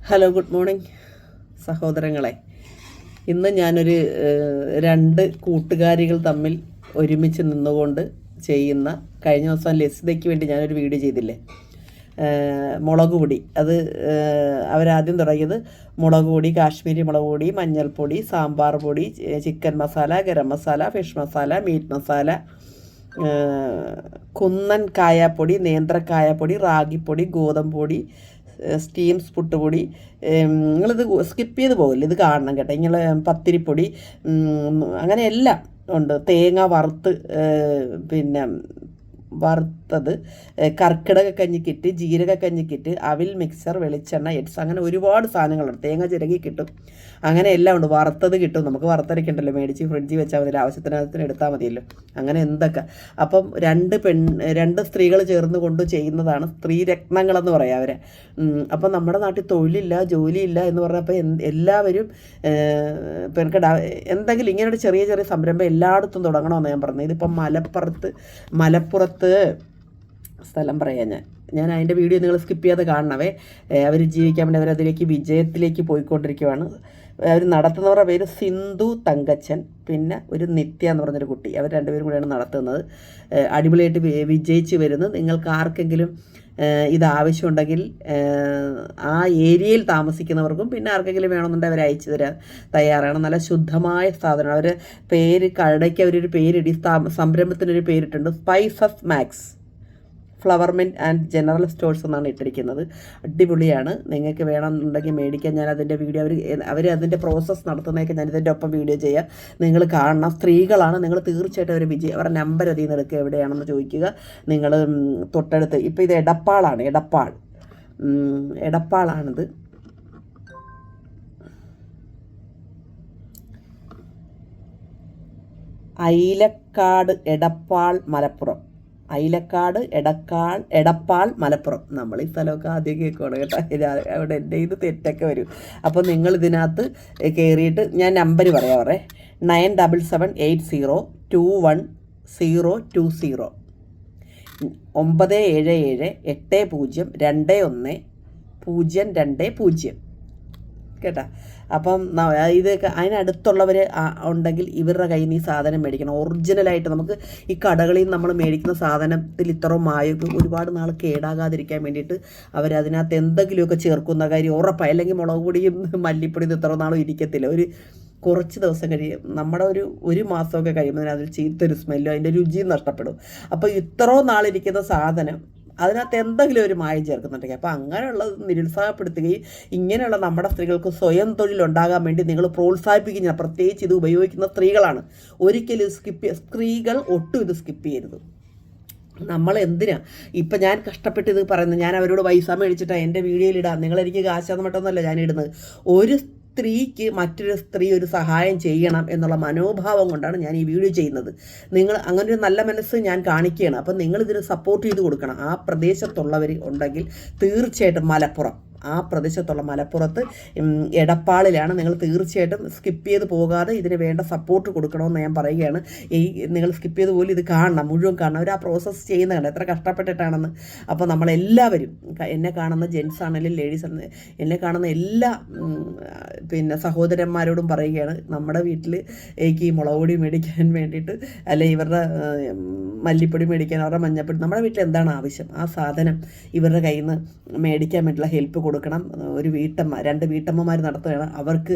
Hello, good morning സഹോദരങ്ങളെ. ഇന്ന് ഞാനൊരു രണ്ട് കൂട്ടുകാരികൾ തമ്മിൽ ഒരുമിച്ച് നിന്നുകൊണ്ട് ചെയ്യുന്ന, കഴിഞ്ഞ ദിവസം ലസിതയ്ക്ക് വേണ്ടി ഞാനൊരു വീഡിയോ ചെയ്തില്ലേ, മുളക് പൊടി. അത് അവരാദ്യം തുടങ്ങിയത് മുളക് പൊടി, കാശ്മീരി മുളക് പൊടി, മഞ്ഞൾപ്പൊടി, സാമ്പാർ പൊടി, chicken masala, garam masala, fish masala, meat masala, കുന്നൻ കായാപ്പൊടി, നേന്ത്രക്കായാപ്പൊടി, റാഗിപ്പൊടി, ഗോതമ്പ് പൊടി, സ്റ്റീംസ് പുട്ടുപൊടി. നിങ്ങളിത് സ്കിപ്പ് ചെയ്ത് പോകില്ല, ഇത് കാണണം കേട്ടോ. നിങ്ങൾ പത്തിരിപ്പൊടി, അങ്ങനെ എല്ലാം ഉണ്ട്. തേങ്ങ വറുത്ത്, പിന്നെ വറുത്തത്, കർക്കിടക കഞ്ഞിക്കിറ്റ്, ജീരക കഞ്ഞിക്കിറ്റ്, അവിൽ മിക്സർ, വെളിച്ചെണ്ണ, എഡ്സ്, അങ്ങനെ ഒരുപാട് സാധനങ്ങളുണ്ട്. തേങ്ങ ചിരകി കിട്ടും, അങ്ങനെ എല്ലാം ഉണ്ട്. വറുത്തത് കിട്ടും, നമുക്ക് വറുത്തരയ്ക്കുണ്ടല്ലോ, മേടിച്ച് ഫ്രിഡ്ജിൽ വെച്ചാൽ മതി, ആവശ്യത്തിന് എടുത്താൽ മതിയല്ലോ. അങ്ങനെ എന്തൊക്കെ. അപ്പം രണ്ട് സ്ത്രീകൾ ചേർന്ന് കൊണ്ട് ചെയ്യുന്നതാണ് സ്ത്രീരത്നങ്ങളെന്ന് പറയാം അവരെ. അപ്പം നമ്മുടെ നാട്ടിൽ തൊഴിലില്ല, ജോലിയില്ല എന്ന് പറഞ്ഞപ്പോൾ എല്ലാവരും ഇപ്പം എന്തെങ്കിലും ഇങ്ങനൊരു ചെറിയ ചെറിയ സംരംഭം എല്ലായിടത്തും തുടങ്ങണമെന്ന് ഞാൻ പറഞ്ഞത്. ഇതിപ്പം മലപ്പുറത്ത് സ്ഥലം പറയാം ഞാൻ അതിൻ്റെ വീഡിയോ നിങ്ങൾ സ്കിപ്പ് ചെയ്യാതെ കാണണവേ. അവർ ജീവിക്കാൻ വേണ്ടി അവരതിലേക്ക് വിജയത്തിലേക്ക് പോയിക്കൊണ്ടിരിക്കുകയാണ്. അവർ നടത്തുന്നവരുടെ പേര് സിന്ധു തങ്കച്ചൻ, പിന്നെ ഒരു നിത്യ എന്ന് പറഞ്ഞൊരു കുട്ടി. അവർ രണ്ടുപേരും കൂടെയാണ് നടത്തുന്നത്. അടിപൊളിയായിട്ട് വിജയിച്ച് വരുന്നു. നിങ്ങൾക്ക് ആർക്കെങ്കിലും ഇത് ആവശ്യമുണ്ടെങ്കിൽ ആ ഏരിയയിൽ താമസിക്കുന്നവർക്കും പിന്നെ ആർക്കെങ്കിലും വേണമെന്നുണ്ടെങ്കിൽ അവർ അയച്ചു തരാൻ തയ്യാറാണ്. നല്ല ശുദ്ധമായ സാധനമാണ്. അവർ കടയ്ക്ക് അവരൊരു പേരിടി, സംരംഭത്തിനൊരു പേരിട്ടുണ്ട്, spices max flour mint and general stores എന്നാണ് ഇട്ടിരിക്കുന്നത്. അടിപൊളിയാണ്. നിങ്ങൾക്ക് വേണമെന്നുണ്ടെങ്കിൽ മേടിക്കാൻ. ഞാൻ അതിൻ്റെ വീഡിയോ അവർ അതിൻ്റെ പ്രോസസ്സ് നടത്തുന്നതൊക്കെ ഞാൻ ഇതിൻ്റെ ഒപ്പം വീഡിയോ ചെയ്യാം, നിങ്ങൾ കാണണം. സ്ത്രീകളാണ്, നിങ്ങൾ തീർച്ചയായിട്ടും അവർ അവരുടെ നമ്പർ അതിൽ നിന്ന് എടുക്കുക, എവിടെയാണെന്ന് ചോദിക്കുക. നിങ്ങൾ തൊട്ടടുത്ത്, ഇപ്പോൾ ഇത് എടപ്പാളാണിത്. അയിലക്കാട്, എടപ്പാൾ, മലപ്പുറം. അയിലക്കാട്, എടപ്പാൾ, മലപ്പുറം. നമ്മൾ ഈ സ്ഥലമൊക്കെ ആദ്യം കേൾക്കണം കേട്ടോ. അവിടെ എൻ്റെ ഇത് തെറ്റൊക്കെ വരും. അപ്പോൾ നിങ്ങൾ ഇതിനകത്ത് കയറിയിട്ട് ഞാൻ നമ്പർ പറയാം. 9778021020 97780210220 കേട്ടോ. അപ്പം ഇതൊക്കെ അതിനടുത്തുള്ളവർ ഉണ്ടെങ്കിൽ ഇവരുടെ കയ്യിൽ നിന്ന് ഈ സാധനം മേടിക്കണം. ഒറിജിനലായിട്ട് നമുക്ക് ഈ കടകളിൽ നിന്ന് നമ്മൾ മേടിക്കുന്ന സാധനത്തിൽ ഇത്ര മായൊക്കെ ഒരുപാട് നാൾ കേടാകാതിരിക്കാൻ വേണ്ടിയിട്ട് അവരതിനകത്ത് എന്തെങ്കിലുമൊക്കെ ചേർക്കുന്ന കാര്യം ഉറപ്പാണ്. അല്ലെങ്കിൽ മുളക് പൊടിയും മല്ലിപ്പൊടിയും ഇത്ര നാളും ഇരിക്കത്തില്ല. കുറച്ച് ദിവസം കഴിയും, നമ്മുടെ ഒരു മാസമൊക്കെ കഴിയുമ്പോൾ അതിൽ ചീത്തൊരു സ്മെല്ലോ അതിൻ്റെ രുചിയും നഷ്ടപ്പെടും. അപ്പോൾ ഇത്രയും നാളിരിക്കുന്ന സാധനം അതിനകത്ത് എന്തെങ്കിലും ഒരു മായം ചേർക്കുന്നുണ്ടെങ്കിൽ, അപ്പോൾ അങ്ങനെയുള്ളത് നിരുത്സാഹപ്പെടുത്തുകയും ഇങ്ങനെയുള്ള നമ്മുടെ സ്ത്രീകൾക്ക് സ്വയം തൊഴിലുണ്ടാകാൻ വേണ്ടി നിങ്ങൾ പ്രോത്സാഹിപ്പിക്കുന്ന, പ്രത്യേകിച്ച് ഇത് ഉപയോഗിക്കുന്ന സ്ത്രീകളാണ്. ഒരിക്കലും സ്ത്രീകൾ ഒട്ടും ഇത് സ്കിപ്പ് ചെയ്യരുത്. നമ്മൾ എന്തിനാ ഇപ്പം ഞാൻ കഷ്ടപ്പെട്ട് ഇത് പറയുന്നത്? ഞാൻ അവരോട് പൈസ മേടിച്ചിട്ടാണ് എൻ്റെ വീഡിയോയിലിടാം, നിങ്ങളെനിക്ക് കാശാന്ന് മട്ടൊന്നുമല്ല ഞാൻ ഇടുന്നത്. ഒരു സ്ത്രീക്ക് മറ്റൊരു സ്ത്രീ ഒരു സഹായം ചെയ്യണം എന്നുള്ള മനോഭാവം കൊണ്ടാണ് ഞാൻ ഈ വീഡിയോ ചെയ്യുന്നത്. നിങ്ങൾ അങ്ങനെ ഒരു നല്ല മനസ്സ് ഞാൻ കാണിക്കുകയാണ്. അപ്പം നിങ്ങളിതിന് സപ്പോർട്ട് ചെയ്ത് കൊടുക്കണം. ആ പ്രദേശത്തുള്ളവർ ഉണ്ടെങ്കിൽ തീർച്ചയായിട്ടും ആ പ്രദേശത്തുള്ള മലപ്പുറത്ത് എടപ്പാളിലാണ്. നിങ്ങൾ തീർച്ചയായിട്ടും സ്കിപ്പ് ചെയ്ത് പോകാതെ ഇതിന് വേണ്ട സപ്പോർട്ട് കൊടുക്കണമെന്ന് ഞാൻ പറയുകയാണ്. നിങ്ങൾ സ്കിപ്പ് ചെയ്ത് പോലും ഇത് കാണണം, മുഴുവൻ കാണണം. അവർ ആ പ്രോസസ്സ് ചെയ്യുന്ന കണ്ട എത്ര കഷ്ടപ്പെട്ടിട്ടാണെന്ന്. അപ്പോൾ നമ്മളെല്ലാവരും, എന്നെ കാണുന്ന ജെൻസ് ആണെങ്കിലും ലേഡീസ് ആണെങ്കിലും എന്നെ കാണുന്ന എല്ലാ പിന്നെ സഹോദരന്മാരോടും പറയുകയാണ്, നമ്മുടെ വീട്ടിൽ ഈ മുളക് പൊടി മേടിക്കാൻ വേണ്ടിയിട്ട്, അല്ലെ ഇവരുടെ മല്ലിപ്പൊടി മേടിക്കാൻ, അവരുടെ മഞ്ഞപ്പൊടി, നമ്മുടെ വീട്ടിൽ എന്താണ് ആവശ്യം ആ സാധനം ഇവരുടെ കയ്യിൽ നിന്ന് മേടിക്കാൻ വേണ്ടിയിട്ടുള്ള ഹെൽപ്പ് കൊടുക്കണം. ഒരു രണ്ട് വീട്ടമ്മമാർ നടത്തുകയാണ്. അവർക്ക്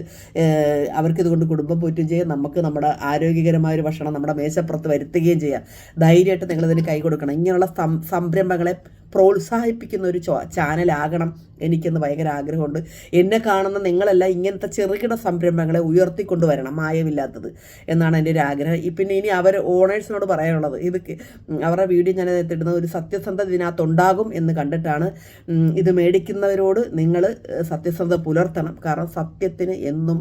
ഇതുകൊണ്ട് കുടുംബം പോറ്റുകയും ചെയ്യാം, നമുക്ക് നമ്മുടെ ആരോഗ്യകരമായൊരു ഭക്ഷണം നമ്മുടെ മേശപ്പുറത്ത് വരുത്തുകയും ചെയ്യാം. ധൈര്യമായിട്ട് നിങ്ങളിതിന് കൈ കൊടുക്കണം. ഇങ്ങനെയുള്ള സംരംഭങ്ങളെ പ്രോത്സാഹിപ്പിക്കുന്ന ഒരു ചാനലാകണം എനിക്കെന്ന് ഭയങ്കര ആഗ്രഹമുണ്ട്. എന്നെ കാണുന്ന നിങ്ങളെല്ലാം ഇങ്ങനത്തെ ചെറുകിട സംരംഭങ്ങളെ ഉയർത്തിക്കൊണ്ടുവരണം, മായമില്ലാത്തത് എന്നാണ് എൻ്റെ ഒരു ആഗ്രഹം. പിന്നെ ഇനി ഓണേഴ്സിനോട് പറയാനുള്ളത്, അവരുടെ വീഡിയോ ഞാൻ എത്തിടുന്ന ഒരു സത്യസന്ധത ഇതിനകത്തുണ്ടാകും എന്ന് കണ്ടിട്ടാണ്. ഇത് മേടിക്കുന്നവരോട് നിങ്ങൾ സത്യസന്ധത പുലർത്തണം. കാരണം സത്യത്തിന് എന്നും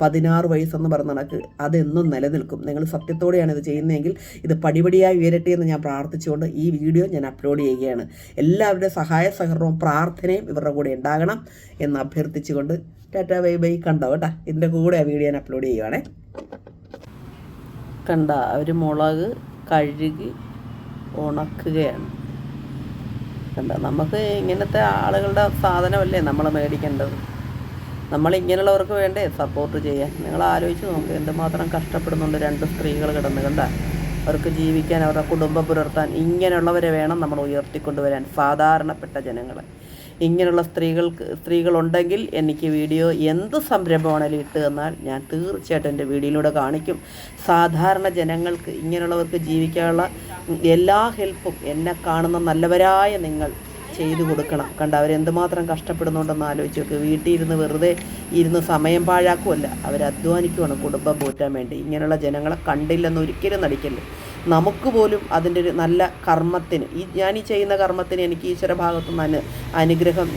16 വയസ്സെന്ന് പറഞ്ഞ കണക്ക് അതെന്നും നിലനിൽക്കും. നിങ്ങൾ സത്യത്തോടെയാണ് ഇത് ചെയ്യുന്നതെങ്കിൽ ഇത് പടിപടിയായി ഉയരട്ടെ എന്ന് ഞാൻ പ്രാർത്ഥിച്ചുകൊണ്ട് ഈ വീഡിയോ ഞാൻ അപ്ലോഡ് ചെയ്യുകയാണ്. എല്ലാവരുടെ സഹായ സഹകരണവും പ്രാർത്ഥനയും ഇവരുടെ കൂടെ ഉണ്ടാകണം എന്ന് അഭ്യർത്ഥിച്ചുകൊണ്ട് ടാറ്റാ ബൈ ബൈ. കണ്ടോ കേട്ടോ, ഇതിൻ്റെ കൂടെ ആ വീഡിയോ ഞാൻ അപ്ലോഡ് ചെയ്യുവാണേ. കണ്ട, അവർ മുളക് കഴുകി ഉണക്കുകയാണ്. കണ്ട, നമുക്ക് ഇങ്ങനത്തെ ആളുകളുടെ സാധനമല്ലേ നമ്മൾ മേടിക്കേണ്ടത്. നമ്മളിങ്ങനെയുള്ളവർക്ക് വേണ്ടേ സപ്പോർട്ട് ചെയ്യാൻ. നിങ്ങൾ ആലോചിച്ച് നോക്ക്, എന്തുമാത്രം കഷ്ടപ്പെടുന്നുണ്ട് 2 സ്ത്രീകൾ കിടന്ന് കണ്ട. അവർക്ക് ജീവിക്കാൻ, അവരുടെ കുടുംബം പുലർത്താൻ ഇങ്ങനെയുള്ളവരെ വേണം നമ്മൾ ഉയർത്തിക്കൊണ്ടുവരാൻ, സാധാരണപ്പെട്ട ജനങ്ങളെ. ഇങ്ങനെയുള്ള സ്ത്രീകളുണ്ടെങ്കിൽ എനിക്ക് വീഡിയോ എന്ത് സംരംഭമാണെങ്കിലും ഇട്ട് തന്നാൽ ഞാൻ തീർച്ചയായിട്ടും എൻ്റെ വീഡിയോയിലൂടെ കാണിക്കും. സാധാരണ ജനങ്ങൾക്ക്, ഇങ്ങനെയുള്ളവർക്ക് ജീവിക്കാനുള്ള എല്ലാ ഹെൽപ്പും എന്നെ കാണുന്ന നല്ലവരായ നിങ്ങൾ ചെയ്തു കൊടുക്കണം. കണ്ട, അവരെന്തുമാത്രം കഷ്ടപ്പെടുന്നുണ്ടെന്ന് ആലോചിച്ച് നോക്ക്. വീട്ടിൽ ഇരുന്ന് വെറുതെ ഇരുന്ന് സമയം പാഴാക്കുമല്ല, അവരധ്വാനിക്കുവാണ് കുടുംബം പോറ്റാൻ വേണ്ടി. ഇങ്ങനെയുള്ള ജനങ്ങളെ കണ്ടില്ലെന്ന് ഒരിക്കലും നടിക്കല്ലേ. നമുക്ക് പോലും അതിൻ്റെ ഒരു നല്ല കർമ്മത്തിന്, ഞാൻ ഈ ചെയ്യുന്ന കർമ്മത്തിന് എനിക്ക് ഈശ്വര ഭാഗത്തുനിന്ന് അനുഗ്രഹം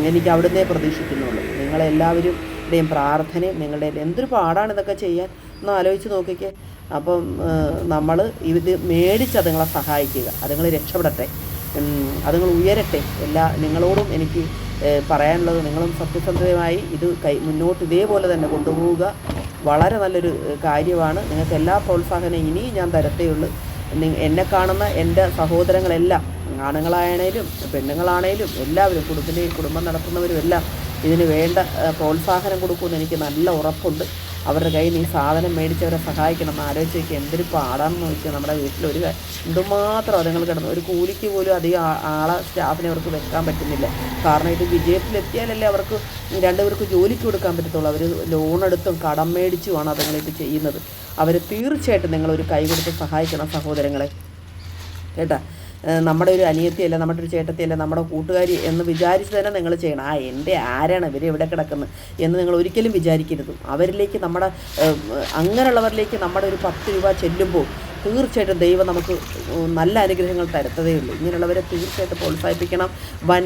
എനിക്ക് അവിടുന്നേ പ്രതീക്ഷിക്കുന്നുള്ളൂ. നിങ്ങളെല്ലാവരുടെയും പ്രാർത്ഥനയും നിങ്ങളുടെ എന്തൊരു പാടാണ് ഇതൊക്കെ ചെയ്യാൻ ഒന്ന് ആലോചിച്ച് നോക്കിക്കേ. അപ്പം നമ്മൾ ഇത് മേടിച്ച് അതുങ്ങളെ സഹായിക്കുക, അതുങ്ങൾ രക്ഷപ്പെടട്ടെ, അതുങ്ങൾ ഉയരട്ടെ. നിങ്ങളോടും എനിക്ക് പറയാനുള്ളത്, നിങ്ങളും സത്യസന്ധമായി ഇത് മുന്നോട്ട് ഇതേപോലെ തന്നെ കൊണ്ടുപോവുക. വളരെ നല്ലൊരു കാര്യമാണ്. നിങ്ങൾക്ക് എല്ലാ പ്രോത്സാഹനവും ഇനിയും ഞാൻ തരത്തേയുള്ളൂ. എന്നെ കാണുന്ന എൻ്റെ സഹോദരങ്ങളെല്ലാം, ആണുങ്ങളാണേലും പെണ്ണുങ്ങളാണേലും എല്ലാവരും, കുടുംബം നടത്തുന്നവരും എല്ലാം ഇതിന് വേണ്ട പ്രോത്സാഹനം കൊടുക്കുമെന്ന് എനിക്ക് നല്ല ഉറപ്പുണ്ട്. അവരുടെ കയ്യിൽ നിന്ന് ഈ സാധനം മേടിച്ചവരെ സഹായിക്കണം എന്ന് ആലോചിച്ച് വയ്ക്കുക. എന്തൊരു പാടാണെന്ന് ചോദിച്ചാൽ നമ്മുടെ വീട്ടിലൊരു എന്തുമാത്രം അതുങ്ങൾ കിടന്നു. ഒരു കൂലിക്ക് പോലും അധികം സ്റ്റാഫിനെ അവർക്ക് വെക്കാൻ പറ്റുന്നില്ല. കാരണം ഇത് വിജയത്തിലെത്തിയാലല്ലേ അവർക്ക് 2 പേർക്ക് ജോലിക്ക് കൊടുക്കാൻ പറ്റത്തുള്ളൂ. അവർ ലോണെടുത്തും കടം മേടിച്ചുമാണ് അതുങ്ങളിത് ചെയ്യുന്നത്. അവർ തീർച്ചയായിട്ടും നിങ്ങളൊരു കൈ കൊടുത്ത് സഹായിക്കണം സഹോദരങ്ങളെ, കേട്ടോ. നമ്മുടെ ഒരു അനിയത്തിയല്ല, നമ്മുടെ ഒരു ചേട്ടത്തിയല്ല, നമ്മുടെ കൂട്ടുകാരി എന്ന് വിചാരിച്ച് തന്നെ നിങ്ങൾ ചെയ്യണം. എൻ്റെ ആരാണ് ഇവർ എവിടെ കിടക്കുന്നത് എന്ന് നിങ്ങൾ ഒരിക്കലും വിചാരിക്കരുത്. അവരിലേക്ക്, അങ്ങനെയുള്ളവരിലേക്ക് നമ്മുടെ ഒരു 10 രൂപ ചെല്ലുമ്പോൾ തീർച്ചയായിട്ടും ദൈവം നമുക്ക് നല്ല അനുഗ്രഹങ്ങൾ തരത്തതേ ഉള്ളൂ. ഇങ്ങനെയുള്ളവരെ തീർച്ചയായിട്ടും പ്രോത്സാഹിപ്പിക്കണം. വൻ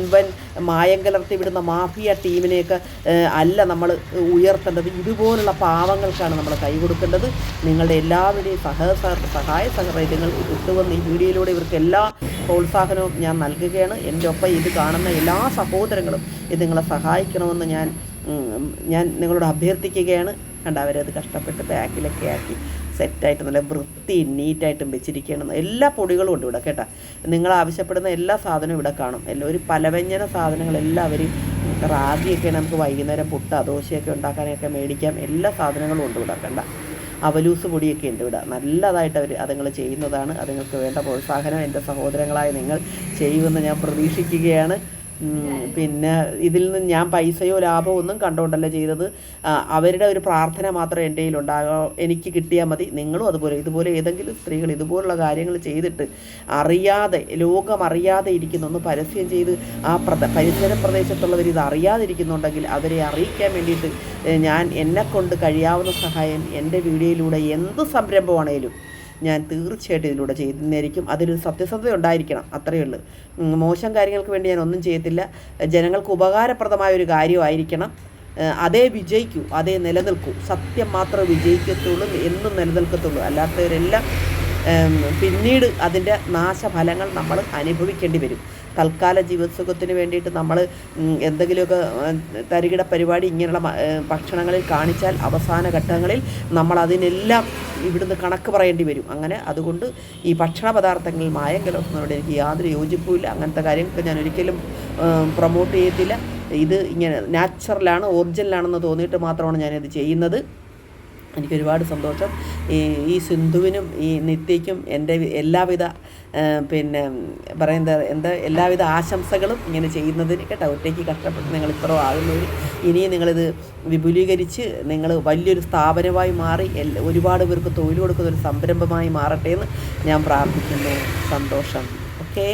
മായം കലർത്തി വിടുന്ന മാഫിയ ടീമിനെയൊക്കെ അല്ല നമ്മൾ ഉയർത്തേണ്ടത്. ഇതുപോലുള്ള പാവങ്ങൾക്കാണ് നമ്മൾ കൈ കൊടുക്കേണ്ടത്. നിങ്ങളുടെ എല്ലാവരുടെയും സഹായ സഹകരണങ്ങൾ കിട്ടുമെന്ന് ഈ വീഡിയോയിലൂടെ ഇവർക്ക് എല്ലാ പ്രോത്സാഹനവും ഞാൻ നൽകുകയാണ്. എൻ്റെ ഒപ്പം ഇത് കാണുന്ന എല്ലാ സഹോദരങ്ങളും ഇത് നിങ്ങളെ സഹായിക്കണമെന്ന് ഞാൻ നിങ്ങളോട് അഭ്യർത്ഥിക്കുകയാണ്. കണ്ട, അവരത് കഷ്ടപ്പെട്ട് ബാക്കിലൊക്കെ ആക്കി സെറ്റായിട്ട് നല്ല വൃത്തി നീറ്റായിട്ടും വെച്ചിരിക്കണം. എല്ലാ പൊടികളും ഉണ്ട് ഇവിടെ, കേട്ടോ. നിങ്ങൾ ആവശ്യപ്പെടുന്ന എല്ലാ സാധനവും ഇവിടെ കാണും. ഒരു പലവ്യഞ്ജന സാധനങ്ങളെല്ലാവരും, റാഗിയൊക്കെ നമുക്ക് വൈകുന്നേരം പുട്ട ദോശയൊക്കെ ഉണ്ടാക്കാനൊക്കെ മേടിക്കാം. എല്ലാ സാധനങ്ങളും ഉണ്ട് ഇവിടെ, കണ്ട. അവലൂസ് പൊടിയൊക്കെ ഉണ്ട് ഇവിടെ. നല്ലതായിട്ട് അതുങ്ങൾ ചെയ്യുന്നതാണ്. അതുങ്ങൾക്ക് വേണ്ട പ്രോത്സാഹനം എൻ്റെ സഹോദരങ്ങളായ നിങ്ങൾ ചെയ്യുമെന്ന് ഞാൻ പ്രതീക്ഷിക്കുകയാണ്. പിന്നെ ഇതിൽ നിന്ന് ഞാൻ പൈസയോ ലാഭമോ ഒന്നും കണ്ടുകൊണ്ടല്ല ചെയ്തത്. അവരുടെ ഒരു പ്രാർത്ഥന മാത്രം എൻ്റെ കയ്യിലുണ്ടാകാം, എനിക്ക് കിട്ടിയാൽ മതി. നിങ്ങളും ഇതുപോലെ ഏതെങ്കിലും സ്ത്രീകൾ ഇതുപോലുള്ള കാര്യങ്ങൾ ചെയ്തിട്ട് ലോകം അറിയാതെ ഇരിക്കുന്നു, പരസ്യം ചെയ്ത് പരിസര പ്രദേശത്തുള്ളവർ ഇത് അറിയാതിരിക്കുന്നുണ്ടെങ്കിൽ അവരെ അറിയിക്കാൻ വേണ്ടിയിട്ട് എന്നെക്കൊണ്ട് കഴിയാവുന്ന സഹായം എൻ്റെ വീഡിയോയിലൂടെ എന്ത് സംരംഭമാണേലും ഞാൻ തീർച്ചയായിട്ടും ഇതിലൂടെ ചെയ്യുന്നതായിരിക്കും. അതിലൊരു സത്യസന്ധത ഉണ്ടായിരിക്കണം, അത്രയേ ഉള്ളൂ. മോശം കാര്യങ്ങൾക്ക് വേണ്ടി ഞാൻ ഒന്നും ചെയ്യത്തില്ല. ജനങ്ങൾക്ക് ഉപകാരപ്രദമായ ഒരു കാര്യമായിരിക്കണം. അതേ വിജയിക്കൂ, അതേ നിലനിൽക്കൂ. സത്യം മാത്രമേ വിജയിക്കത്തുള്ളൂ, എന്നും നിലനിൽക്കത്തുള്ളൂ. അല്ലാത്തവരെല്ലാം പിന്നീട് അതിൻ്റെ നാശഫലങ്ങൾ നമ്മൾ അനുഭവിക്കേണ്ടി വരും. തൽക്കാല ജീവിതസുഖത്തിന് വേണ്ടിയിട്ട് നമ്മൾ എന്തെങ്കിലുമൊക്കെ തരികിട പരിപാടി ഇങ്ങനെയുള്ള ഭക്ഷണങ്ങളിൽ കാണിച്ചാൽ അവസാന ഘട്ടങ്ങളിൽ നമ്മൾ അതിനെല്ലാം ഇവിടുന്ന് കണക്ക് പറയേണ്ടി വരും. അതുകൊണ്ട് ഈ ഭക്ഷണ പദാർത്ഥങ്ങളിൽ മായം കലർത്തുന്നതോടെ എനിക്ക് യാതൊരു യോജിപ്പുമില്ല. അങ്ങനത്തെ കാര്യങ്ങൾക്ക് ഞാൻ ഒരിക്കലും പ്രൊമോട്ട് ചെയ്യത്തില്ല. ഇത് ഇങ്ങനെ നാച്ചുറലാണ്, ഒറിജിനലാണെന്ന് തോന്നിയിട്ട് മാത്രമാണ് ഞാനിത് ചെയ്യുന്നത്. എനിക്കൊരുപാട് സന്തോഷം. ഈ സിന്ധുവിനും ഈ നിത്യയ്ക്കും എൻ്റെ എല്ലാവിധ എല്ലാവിധ ആശംസകളും ഇങ്ങനെ ചെയ്യുന്നതിന്, കേട്ടോ. ഒറ്റയ്ക്ക് കഷ്ടപ്പെട്ട് നിങ്ങൾ ഇത്രയോ ആകുന്നവർ ഇനിയും നിങ്ങളിത് വിപുലീകരിച്ച് നിങ്ങൾ വലിയൊരു സ്ഥാപനമായി മാറി ഒരുപാട് പേർക്ക് തൊഴിൽ കൊടുക്കുന്ന ഒരു സംരംഭമായി മാറട്ടെ എന്ന് ഞാൻ പ്രാർത്ഥിക്കുന്നു. സന്തോഷം. ഓക്കേ.